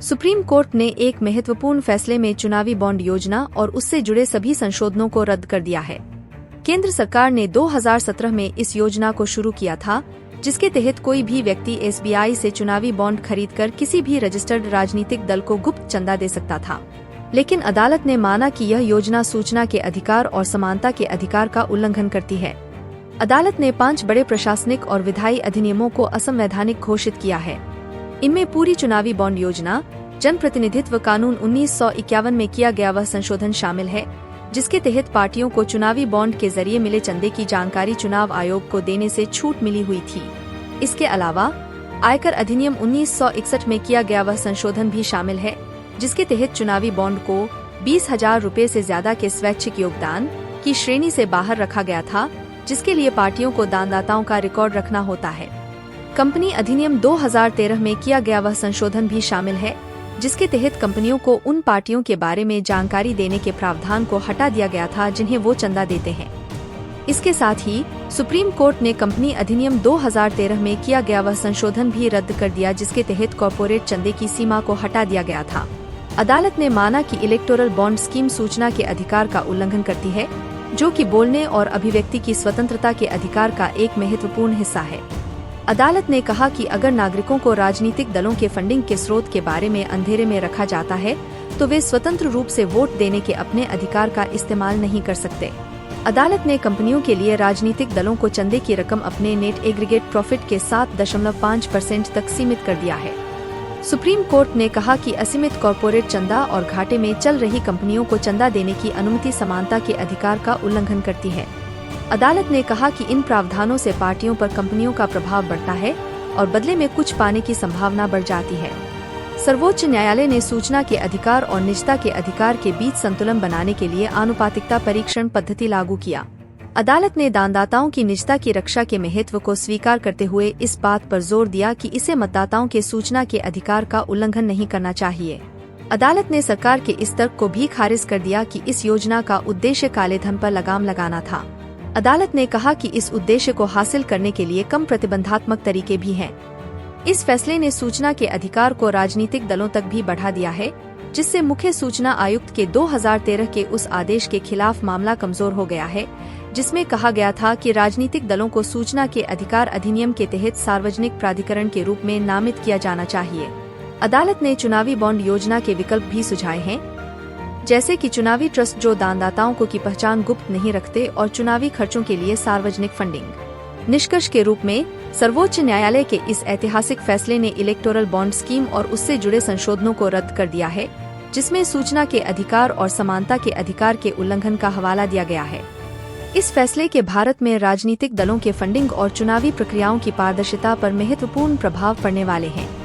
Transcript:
Supreme court ने एक महत्वपूर्ण फैसले में चुनावी बॉन्ड योजना और उससे जुड़े सभी संशोधनों को रद्द कर दिया है। केंद्र सरकार ने 2017 में इस योजना को शुरू किया था, जिसके तहत कोई भी व्यक्ति SBI से चुनावी बॉन्ड खरीदकर किसी भी रजिस्टर्ड राजनीतिक दल को गुप्त चंदा दे सकता था। लेकिन अदालत ने माना कि यह योजना सूचना के अधिकार और समानता के अधिकार का उल्लंघन करती है। अदालत ने 5 बड़े प्रशासनिक और विधायी अधिनियमों को असंवैधानिक घोषित किया है। इनमें पूरी चुनावी बॉन्ड योजना, जन प्रतिनिधित्व कानून 1951 में किया गया वह संशोधन शामिल है, जिसके तहत पार्टियों को चुनावी बॉन्ड के जरिए मिले चंदे की जानकारी चुनाव आयोग को देने से छूट मिली हुई थी। इसके अलावा आयकर अधिनियम 1961 में किया गया वह संशोधन भी शामिल है, जिसके तहत चुनावी बॉन्ड को 20,000 रुपए से ज्यादा के स्वैच्छिक योगदान की श्रेणी से बाहर रखा गया था, जिसके लिए पार्टियों को दानदाताओं का रिकॉर्ड रखना होता है। कंपनी अधिनियम 2013 में किया गया वह संशोधन भी शामिल है, जिसके तहत कंपनियों को उन पार्टियों के बारे में जानकारी देने के प्रावधान को हटा दिया गया था जिन्हें वो चंदा देते हैं। इसके साथ ही सुप्रीम कोर्ट ने कंपनी अधिनियम 2013 में किया गया वह संशोधन भी रद्द कर दिया, जिसके तहत कॉर्पोरेट चंदे की सीमा को हटा दिया गया था। अदालत ने माना कि इलेक्टोरल बॉन्ड स्कीम सूचना के अधिकार का उल्लंघन करती है, जो कि बोलने और अभिव्यक्ति की स्वतंत्रता के अधिकार का एक महत्वपूर्ण हिस्सा है। अदालत ने कहा कि अगर नागरिकों को राजनीतिक दलों के फंडिंग के स्रोत के बारे में अंधेरे में रखा जाता है, तो वे स्वतंत्र रूप से वोट देने के अपने अधिकार का इस्तेमाल नहीं कर सकते। अदालत ने कंपनियों के लिए राजनीतिक दलों को चंदे की रकम अपने नेट एग्रीगेट प्रॉफिट के 7.5% तक सीमित कर दिया है। सुप्रीम कोर्ट ने कहा कि असीमित कॉर्पोरेट चंदा और घाटे में चल रही कंपनियों को चंदा देने की अनुमति समानता के अधिकार का उल्लंघन करती है। अदालत ने कहा कि इन प्रावधानों से पार्टियों पर कंपनियों का प्रभाव बढ़ता है और बदले में कुछ पाने की संभावना बढ़ जाती है। सर्वोच्च न्यायालय ने सूचना के अधिकार और निजता के अधिकार के बीच संतुलन बनाने के लिए आनुपातिकता परीक्षण पद्धति लागू किया। अदालत ने दानदाताओं की निजता की रक्षा के महत्व को स्वीकार करते हुए इस बात पर जोर दिया कि इसे मतदाताओं के सूचना के अधिकार का उल्लंघन नहीं करना चाहिए। अदालत ने सरकार के इस तर्क को भी खारिज कर दिया कि इस योजना का उद्देश्य काले धन पर लगाम लगाना था। अदालत ने कहा कि इस उद्देश्य को हासिल करने के लिए कम प्रतिबंधात्मक तरीके भी हैं। इस फैसले ने सूचना के अधिकार को राजनीतिक दलों तक भी बढ़ा दिया है, जिससे मुख्य सूचना आयुक्त के 2013 के उस आदेश के खिलाफ मामला कमजोर हो गया है, जिसमें कहा गया था कि राजनीतिक दलों को सूचना के अधिकार अधिनियम के तहत सार्वजनिक प्राधिकरण के रूप में नामित किया जाना चाहिए। अदालत ने चुनावी बॉन्ड योजना के विकल्प भी सुझाए हैं, जैसे कि चुनावी ट्रस्ट जो दानदाताओं को की पहचान गुप्त नहीं रखते और चुनावी खर्चों के लिए सार्वजनिक फंडिंग। निष्कर्ष के रूप में सर्वोच्च न्यायालय के इस ऐतिहासिक फैसले ने इलेक्टोरल बॉन्ड स्कीम और उससे जुड़े संशोधनों को रद्द कर दिया है, जिसमें सूचना के अधिकार और समानता के अधिकार के उल्लंघन का हवाला दिया गया है। इस फैसले के भारत में राजनीतिक दलों के फंडिंग और चुनावी प्रक्रियाओं की पारदर्शिता पर महत्वपूर्ण प्रभाव पड़ने वाले हैं।